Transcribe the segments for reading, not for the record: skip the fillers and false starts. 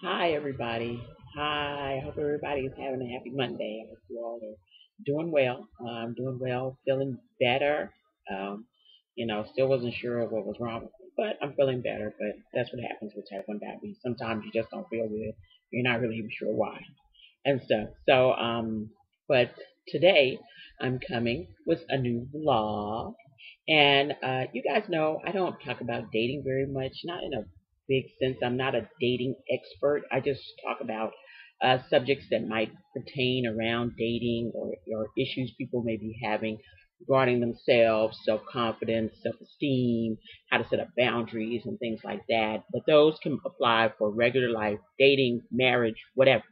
Hi, everybody. Hi. I hope everybody is having a happy Monday. I hope you all are doing well. I'm doing well, feeling better. Um, still wasn't sure of what was wrong with me, but I'm feeling better. But that's what happens with type 1 diabetes. Sometimes you just don't feel good. You're not really even sure why and stuff. But today I'm coming with a new vlog. And you guys know I don't talk about dating very much, not in a big sense. I'm not a dating expert. I just talk about subjects that might pertain around dating or issues people may be having regarding themselves, self confidence, self esteem, how to set up boundaries, and things like that. But those can apply for regular life, dating, marriage, whatever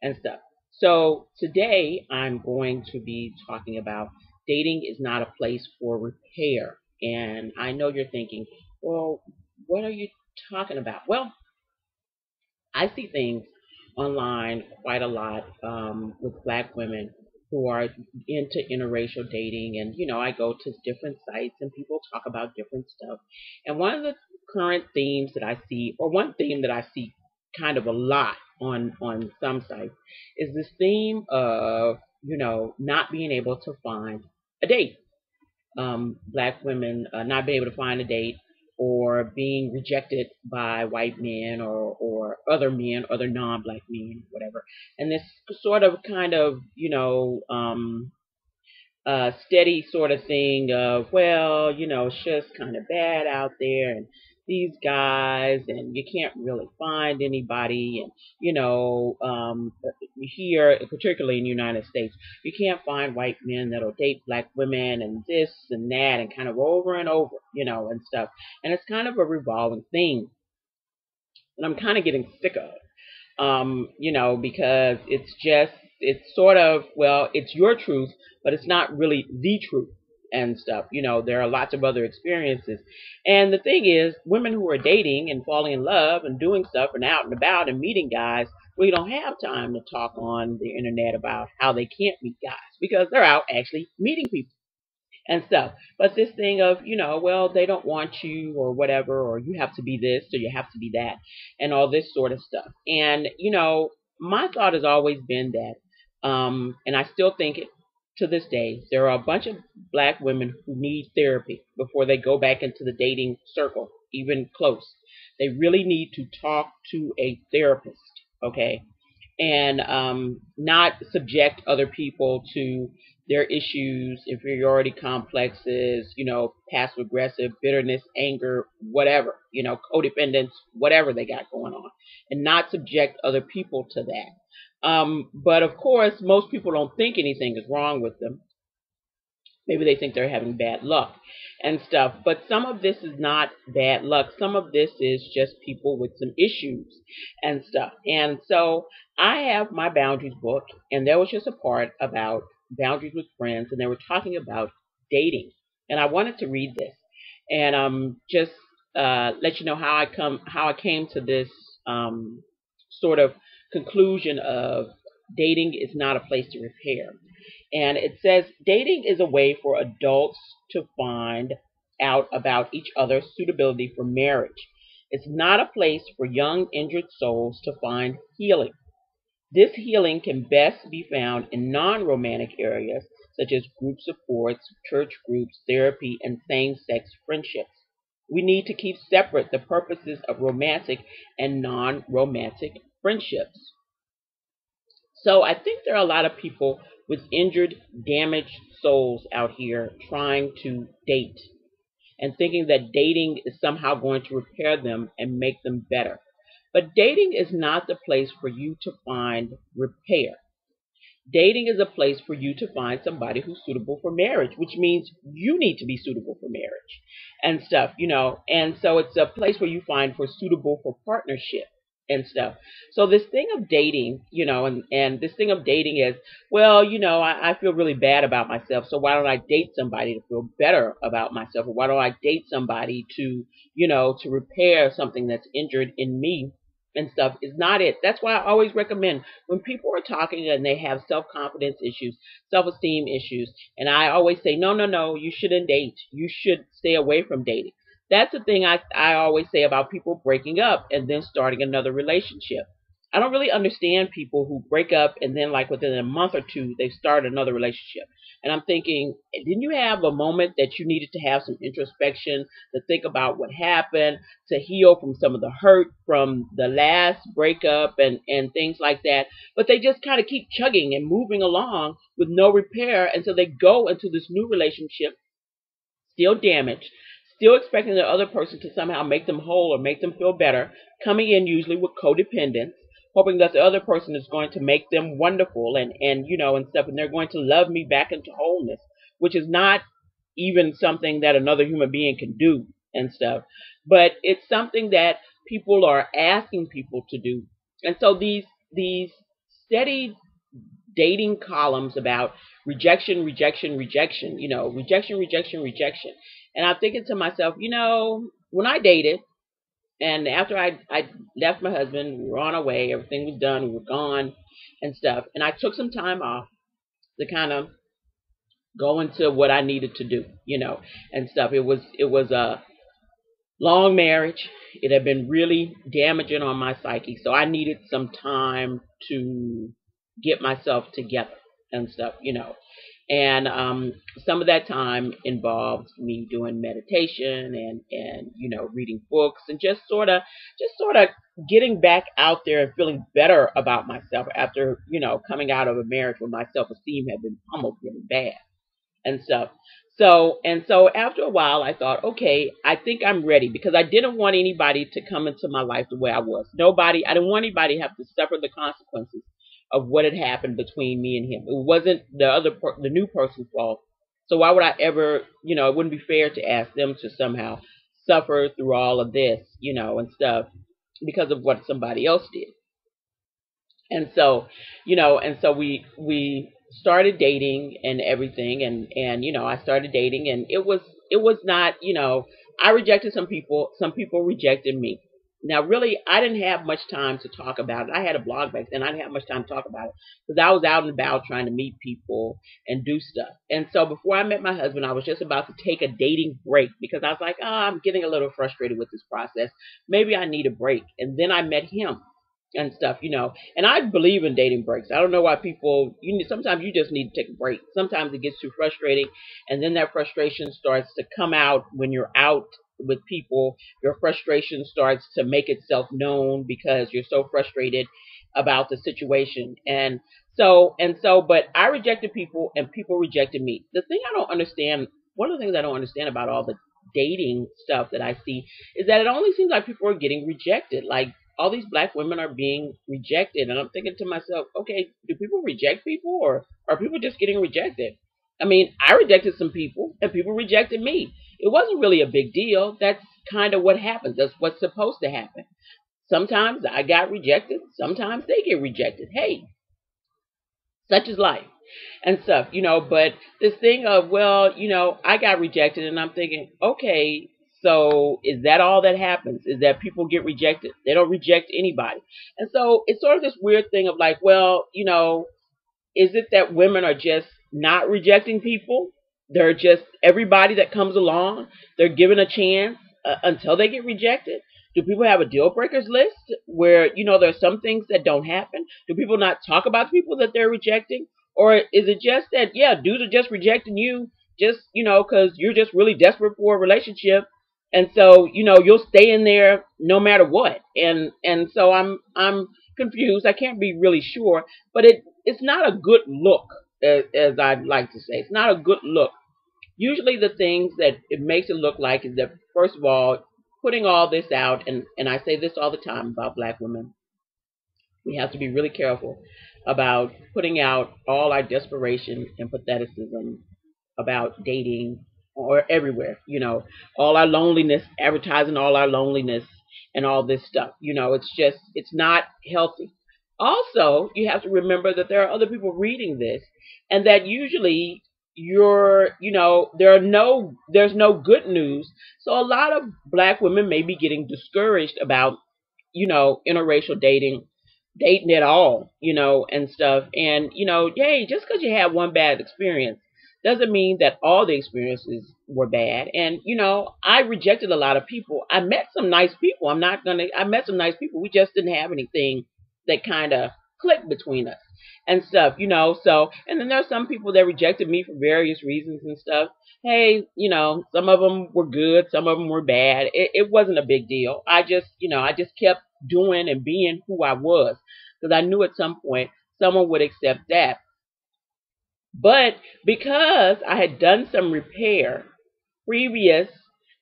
and stuff. So today I'm going to be talking about dating is not a place for repair. And I know you're thinking, well, what are you talking about? Well, I see things online quite a lot with black women who are into interracial dating. And, I go to different sites and people talk about different stuff. And one of the current themes that I see, or one theme that I see kind of a lot on some sites, is this theme of, not being able to find a date. Black women not being able to find a date or being rejected by white men or other men, other non-black men, whatever. And this sort of kind of, steady sort of thing of, well, it's just kind of bad out there and these guys and you can't really find anybody and here particularly in the United States you can't find white men that'll date black women and this and that and kind of over and over and stuff, and it's kind of a revolving thing and I'm kind of getting sick of because it's sort of, well, it's your truth, but it's not really the truth and stuff. There are lots of other experiences. And the thing is, women who are dating and falling in love and doing stuff and out and about and meeting guys, we don't have time to talk on the internet about how they can't meet guys because they're out actually meeting people and stuff. But this thing of, well, they don't want you or whatever, or you have to be this or you have to be that, and all this sort of stuff. And, my thought has always been that, and I still think it to this day, there are a bunch of black women who need therapy before they go back into the dating circle, even close. They really need to talk to a therapist, okay? And not subject other people to their issues, inferiority complexes, passive aggressive, bitterness, anger, whatever, codependence, whatever they got going on, and not subject other people to that. But of course, most people don't think anything is wrong with them. Maybe they think they're having bad luck and stuff. But some of this is not bad luck. Some of this is just people with some issues and stuff. And so I have my boundaries book, and there was just a part about boundaries with friends, and they were talking about dating. And I wanted to read this and just let you know how I came to this sort of conclusion of dating is not a place to repair. And it says dating is a way for adults to find out about each other's suitability for marriage. It's not a place for young, injured souls to find healing. This healing can best be found in non romantic areas such as group supports, church groups, therapy, and same sex friendships. We need to keep separate the purposes of romantic and non romantic friendships. So I think there are a lot of people with injured, damaged souls out here trying to date and thinking that dating is somehow going to repair them and make them better. But dating is not the place for you to find repair. Dating is a place for you to find somebody who's suitable for marriage, which means you need to be suitable for marriage and stuff. And so it's a place where you find for suitable for partnership and stuff. So this thing of dating, and this thing of dating is, well, I feel really bad about myself, so why don't I date somebody to feel better about myself? Or why don't I date somebody to, to repair something that's injured in me? And stuff is not it. That's why I always recommend when people are talking and they have self-confidence issues, self-esteem issues, and I always say, no, no, no, you shouldn't date. You should stay away from dating. that's the thing I always say about people breaking up and then starting another relationship. I don't really understand people who break up and then, like, within a month or two, they start another relationship. And I'm thinking, didn't you have a moment that you needed to have some introspection, to think about what happened, to heal from some of the hurt from the last breakup and things like that? But they just kind of keep chugging and moving along with no repair. And so they go into this new relationship still damaged, still expecting the other person to somehow make them whole or make them feel better, coming in usually with codependence, hoping that the other person is going to make them wonderful and and stuff, and they're going to love me back into wholeness, which is not even something that another human being can do and stuff. But it's something that people are asking people to do. And so these steady dating columns about rejection, rejection, rejection, rejection, rejection, rejection. And I'm thinking to myself, when I dated and after I left my husband, we were on our way, everything was done, we were gone and stuff. And I took some time off to kind of go into what I needed to do, and stuff. It was a long marriage. It had been really damaging on my psyche. So I needed some time to get myself together and stuff. And some of that time involved me doing meditation and reading books and just sort of getting back out there and feeling better about myself after coming out of a marriage where my self-esteem had been pummeled really bad and stuff. So after a while, I thought, okay, I think I'm ready, because I didn't want anybody to come into my life the way I was. I didn't want anybody to have to suffer the consequences of what had happened between me and him. It wasn't the new person's fault. So why would I ever, it wouldn't be fair to ask them to somehow suffer through all of this, and stuff because of what somebody else did. And so we started dating and everything, and I started dating, and it was not, I rejected some people rejected me. Now, really, I didn't have much time to talk about it. I had a blog back then. I didn't have much time to talk about it because I was out and about trying to meet people and do stuff. And so before I met my husband, I was just about to take a dating break because I was like, oh, I'm getting a little frustrated with this process. Maybe I need a break. And then I met him and stuff. And I believe in dating breaks. I don't know why people, sometimes you just need to take a break. Sometimes it gets too frustrating, and then that frustration starts to come out when you're out with people. Your frustration starts to make itself known because you're so frustrated about the situation. But I rejected people and people rejected me. The thing I don't understand, one of the things I don't understand about all the dating stuff that I see is that it only seems like people are getting rejected. Like, all these black women are being rejected. And I'm thinking to myself, okay, do people reject people, or are people just getting rejected? I mean, I rejected some people and people rejected me. It wasn't really a big deal. That's kind of what happens. That's what's supposed to happen. Sometimes I got rejected. Sometimes they get rejected. Hey, such is life and stuff. But this thing of, well, I got rejected, and I'm thinking, okay, so is that all that happens? Is that people get rejected? They don't reject anybody. And so it's sort of this weird thing of like, well, is it that women are just not rejecting people? They're just, everybody that comes along, they're given a chance until they get rejected? Do people have a deal breakers list where, there's some things that don't happen? Do people not talk about the people that they're rejecting? Or is it just that, yeah, dudes are just rejecting you just, because you're just really desperate for a relationship? And so, you'll stay in there no matter what. And so I'm confused. I can't be really sure, but it's not a good look, as I'd like to say. It's not a good look. Usually the things that it makes it look like is that, first of all, putting all this out, and I say this all the time about black women, we have to be really careful about putting out all our desperation and patheticism about dating or everywhere, all our loneliness, advertising all our loneliness and all this stuff. It's not healthy. Also, you have to remember that there are other people reading this, and that usually there's no good news. So a lot of black women may be getting discouraged about, interracial dating at all, and stuff. And, hey, just because you have one bad experience doesn't mean that all the experiences were bad. And, I rejected a lot of people. I met some nice people. I met some nice people. We just didn't have anything that kind of clicked between us and stuff. So, and then there's some people that rejected me for various reasons and stuff. Hey, some of them were good, some of them were bad. It wasn't a big deal. I just kept doing and being who I was because I knew at some point someone would accept that. But because I had done some repair previous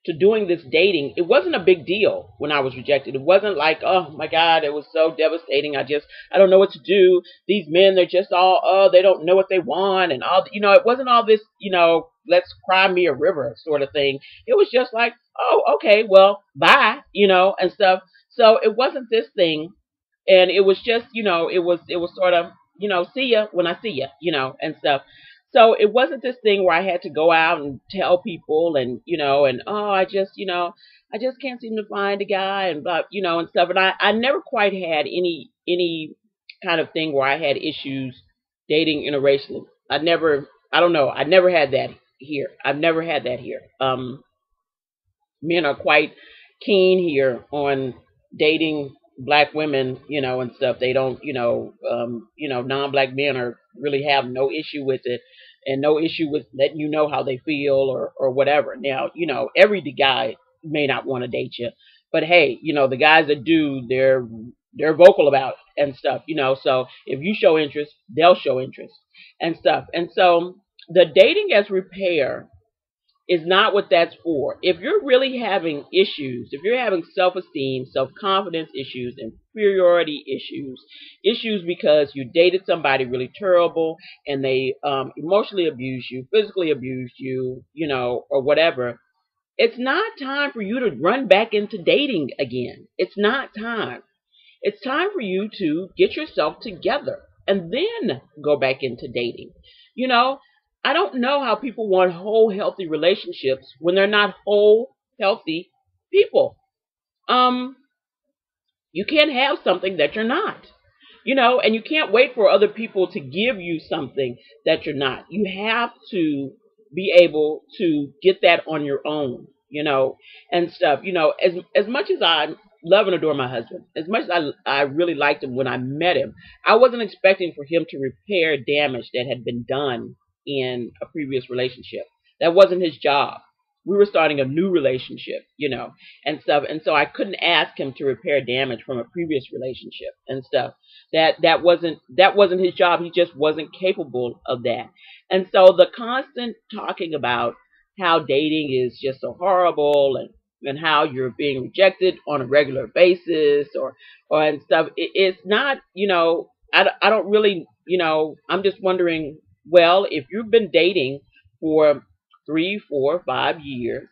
to doing this dating, it wasn't a big deal when I was rejected. It wasn't like, oh my God, it was so devastating. I don't know what to do. These men, they're just all, oh, they don't know what they want. And all, it wasn't all this, let's cry me a river sort of thing. It was just like, oh, okay, well, bye, and stuff. So it wasn't this thing. And it was just, it was sort of, see ya when I see ya, and stuff. So it wasn't this thing where I had to go out and tell people and, and, oh, I just can't seem to find a guy and blah, and stuff. And I never quite had any kind of thing where I had issues dating interracially. I don't know. I never had that here. I've never had that here. Men are quite keen here on dating black women, and stuff. They don't, non-black men are really have no issue with it and no issue with letting you know how they feel or whatever. Now, every guy may not want to date you, but hey, the guys that do, they're vocal about it and stuff, so if you show interest, they'll show interest and stuff. And so the dating as repair is not what that's for. If you're really having issues, if you're having self-esteem, self-confidence issues, inferiority issues because you dated somebody really terrible and they emotionally abused you, physically abused you, or whatever, it's not time for you to run back into dating again. It's not time. It's time for you to get yourself together and then go back into dating. I don't know how people want whole, healthy relationships when they're not whole, healthy people. You can't have something that you're not, and you can't wait for other people to give you something that you're not. You have to be able to get that on your own, and stuff. As much as I love and adore my husband, as much as I really liked him when I met him, I wasn't expecting for him to repair damage that had been done in a previous relationship. That wasn't his job. We were starting a new relationship, and stuff. And so I couldn't ask him to repair damage from a previous relationship and stuff. That wasn't his job. He just wasn't capable of that. And so the constant talking about how dating is just so horrible and how you're being rejected on a regular basis or and stuff. It's not, I don't really, I'm just wondering, well, if you've been dating for 3, 4, 5 years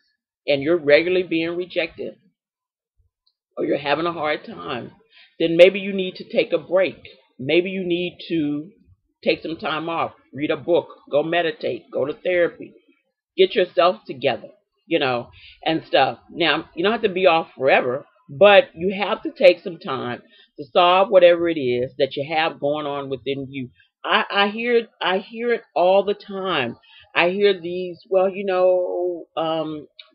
and you're regularly being rejected or you're having a hard time, then maybe you need to take a break. Maybe you need to take some time off, read a book, go meditate, go to therapy, get yourself together, and stuff. Now, you don't have to be off forever, but you have to take some time to solve whatever it is that you have going on within you. I hear it all the time. I hear these, well,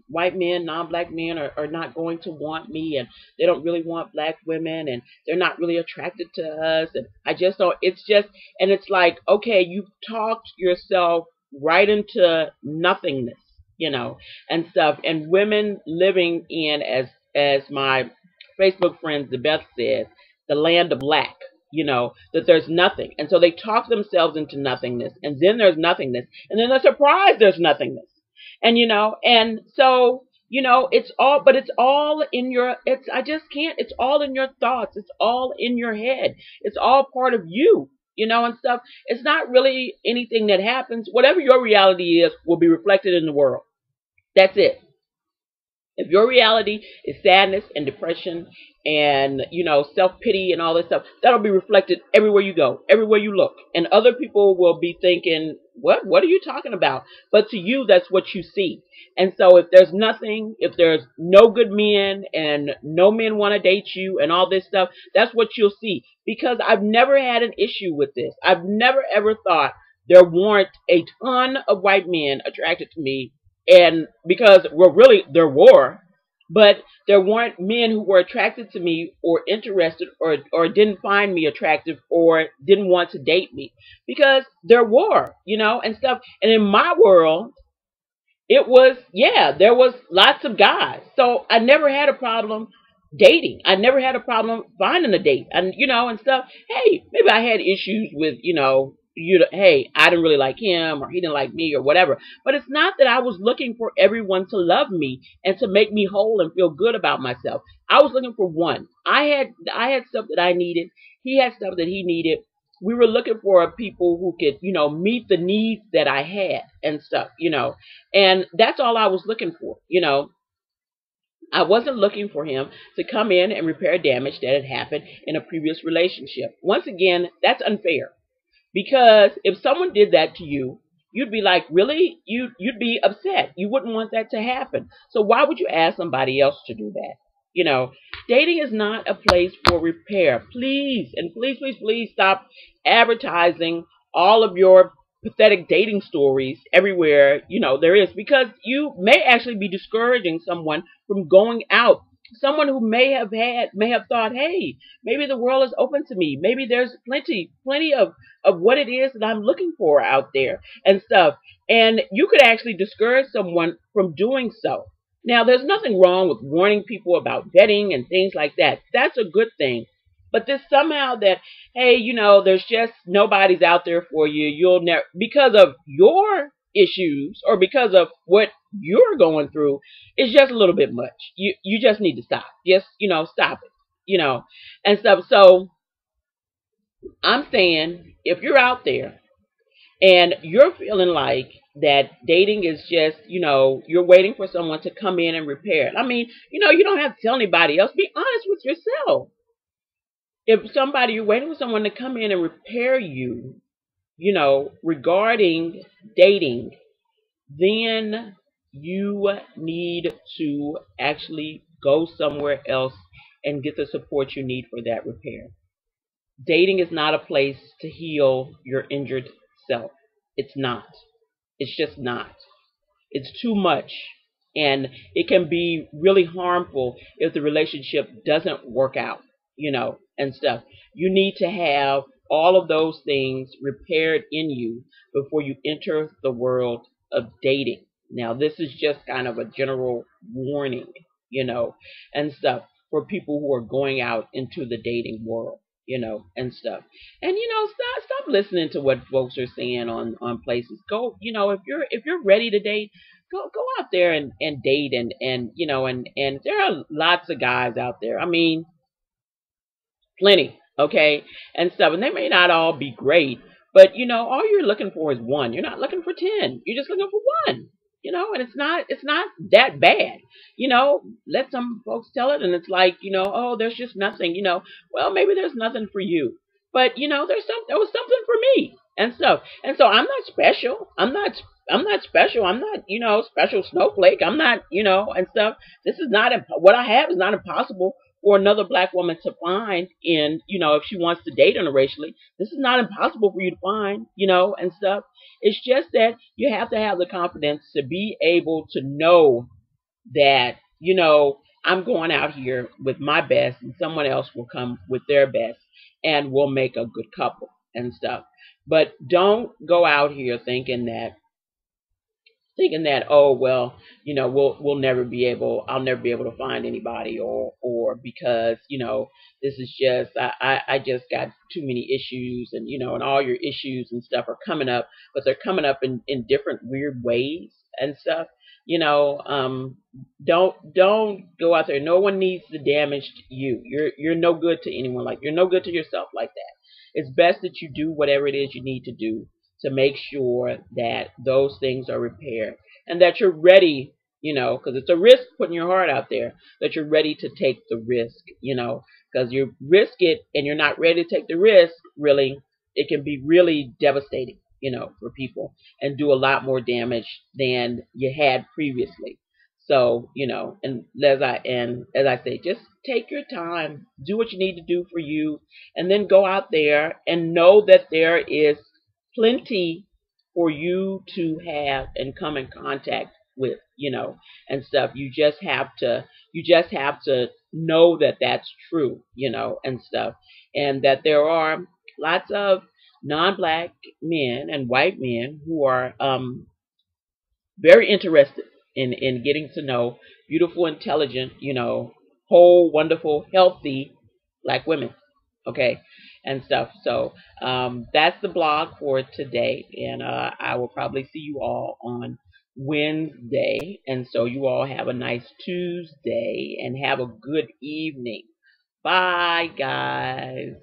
white men, non-black men are not going to want me, and they don't really want black women, and they're not really attracted to us, and I just don't, and it's like, okay, you've talked yourself right into nothingness, and stuff, and women living in, as my Facebook friend Beth says, the land of lack. That there's nothing. And so they talk themselves into nothingness, and then there's nothingness, and then they're surprised there's nothingness. And, and so, it's all in your, it's all in your thoughts. It's all in your head. It's all part of you, and stuff. It's not really anything that happens. Whatever your reality is will be reflected in the world. That's it. If your reality is sadness and depression and, self-pity and all this stuff, that'll be reflected everywhere you go, everywhere you look. And other people will be thinking, what are you talking about? But to you, that's what you see. And so if there's nothing, if there's no good men and no men want to date you and all this stuff, that's what you'll see. Because I've never had an issue with this. I've never ever thought, there weren't a ton of white men attracted to me, and because, well, really there were, but there weren't men who were attracted to me or interested or didn't find me attractive or didn't want to date me, because there were, and stuff. And in my world, it was, yeah, there was lots of guys. So I never had a problem dating. I never had a problem finding a date. And and stuff. Hey, maybe I had issues with, hey, I didn't really like him or he didn't like me or whatever. But it's not that I was looking for everyone to love me and to make me whole and feel good about myself. I was looking for one. I had stuff that I needed. He had stuff that he needed. We were looking for people who could, meet the needs that I had and stuff, and that's all I was looking for. I wasn't looking for him to come in and repair damage that had happened in a previous relationship. Once again, that's unfair. Because if someone did that to you, you'd be like, really? You'd be upset. You wouldn't want that to happen. So why would you ask somebody else to do that? Dating is not a place for repair. Please, and please, please, please stop advertising all of your pathetic dating stories everywhere, there is, because you may actually be discouraging someone from going out. Someone who may have thought, hey, maybe the world is open to me. Maybe there's plenty of what it is that I'm looking for out there and stuff. And you could actually discourage someone from doing so. Now, there's nothing wrong with warning people about vetting and things like that. That's a good thing. But this somehow that, hey, there's just nobody's out there for you. You'll never, because of your issues or because of what you're going through, it's just a little bit much. You just need to stop. Just, stop it. And stuff. So I'm saying, if you're out there and you're feeling like that dating is just, you're waiting for someone to come in and repair it. I mean, you don't have to tell anybody else. Be honest with yourself. If you're waiting for someone to come in and repair you, regarding dating, then you need to actually go somewhere else and get the support you need for that repair. Dating is not a place to heal your injured self. It's not. It's just not. It's too much. And it can be really harmful if the relationship doesn't work out, and stuff. You need to have all of those things repaired in you before you enter the world of dating. Now, this is just kind of a general warning, and stuff for people who are going out into the dating world, and stuff. And stop listening to what folks are saying on places. Go, if you're ready to date, go out there and date and there are lots of guys out there. I mean, plenty, okay, and stuff. And they may not all be great, but all you're looking for is one. You're not looking for 10. You're just looking for one. And it's not that bad. Let some folks tell it, and it's like, oh, there's just nothing. Well, maybe there's nothing for you, but there was something for me and stuff. And so I'm not special. I'm not special. I'm not, special snowflake. I'm not, and stuff. This is not what I have is not impossible for another black woman to find in, if she wants to date interracially. This is not impossible for you to find, and stuff. It's just that you have to have the confidence to be able to know that, I'm going out here with my best and someone else will come with their best and we'll make a good couple and stuff. But don't go out here thinking that, oh, well, I'll never be able to find anybody, or because this is just, I just got too many issues, and and all your issues and stuff are coming up, but they're coming up in different weird ways and stuff. Don't go out there. No one needs to damage you. You're no good to anyone. Like, you're no good to yourself like that. It's best that you do whatever it is you need to do to make sure that those things are repaired and that you're ready, because it's a risk putting your heart out there, that you're ready to take the risk, because you risk it and you're not ready to take the risk, really, it can be really devastating, for people and do a lot more damage than you had previously. So, and as I say, just take your time, do what you need to do for you, and then go out there and know that there is plenty for you to have and come in contact with, and stuff. You just have to know that that's true, and stuff, and that there are lots of non-black men and white men who are very interested in getting to know beautiful, intelligent, whole, wonderful, healthy black women. Okay, and stuff. So that's the blog for today, and I will probably see you all on Wednesday. And so you all have a nice Tuesday and have a good evening. Bye, guys.